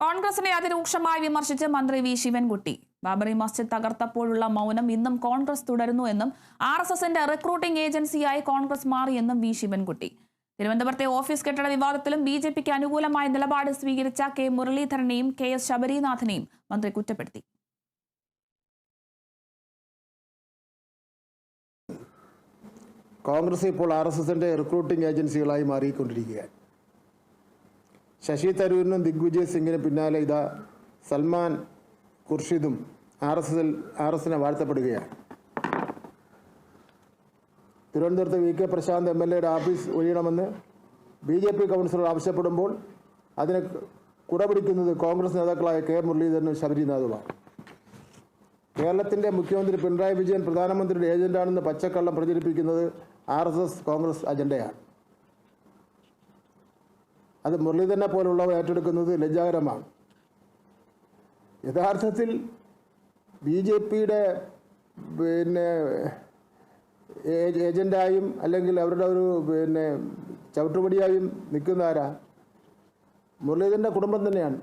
കോൺഗ്രസിനെ അതിരൂക്ഷമായി വിമർശിച്ച് മന്ത്രി വി ശിവൻകുട്ടി. ബാബറി മസ്ജിദ് തകർത്തപ്പോഴുള്ള മൗനം ഇന്നും കോൺഗ്രസ് തുടരുന്നു എന്നും RSSന്റെ റിക്രൂട്ടിംഗ് ഏജൻസിയായി കോൺഗ്രസ് മാറിയെന്നും വി ശിവൻകുട്ടി. തിരുവനന്തപുരത്തെ ഓഫീസ് കെട്ടിട വിവാദത്തിലും BJPക്ക് അനുകൂലമായ നിലപാട് സ്വീകരിച്ച കെ മുരളീധരനെയും KS ശബരീനാഥനെയും മന്ത്രി കുറ്റപ്പെടുത്തി. കോൺഗ്രസ് ഇപ്പോൾ RSSന്റെ റിക്രൂട്ടിംഗ് ഏജൻസികളായി മാറിക്കൊണ്ടിരിക്കുകയാണ്. ശശി തരൂരിനും ദിഗ്വിജയ് സിംഗിന് പിന്നാലെ ഇതാ സൽമാൻ ഖുർഷിദും RSSനെ വാഴ്ത്തപ്പെടുകയാണ്. തിരുവനന്തപുരത്ത് VK പ്രശാന്ത് MLAയുടെ ഓഫീസ് ഒഴിയണമെന്ന് BJP കൗൺസിലർ ആവശ്യപ്പെടുമ്പോൾ അതിനെ കുടപിടിക്കുന്നത് കോൺഗ്രസ് നേതാക്കളായ കെ മുരളീധരനും ശബരിനാഥുമാണ്. കേരളത്തിൻ്റെ മുഖ്യമന്ത്രി പിണറായി വിജയൻ പ്രധാനമന്ത്രിയുടെ ഏജന്റാണെന്ന് പച്ചക്കള്ളം പ്രചരിപ്പിക്കുന്നത് RSS കോൺഗ്രസ് അജണ്ടയാണ്. അത് മുരളീധരനെ പോലുള്ളവ ഏറ്റെടുക്കുന്നത് ലജ്ജാകരമാണ്. യഥാർത്ഥത്തിൽ BJPയുടെ ഏജന്റായും അല്ലെങ്കിൽ അവരുടെ ഒരു ചവിട്ടുപടിയായും നിൽക്കുന്ന ആരാ? മുരളീധരൻ്റെ കുടുംബം തന്നെയാണ്.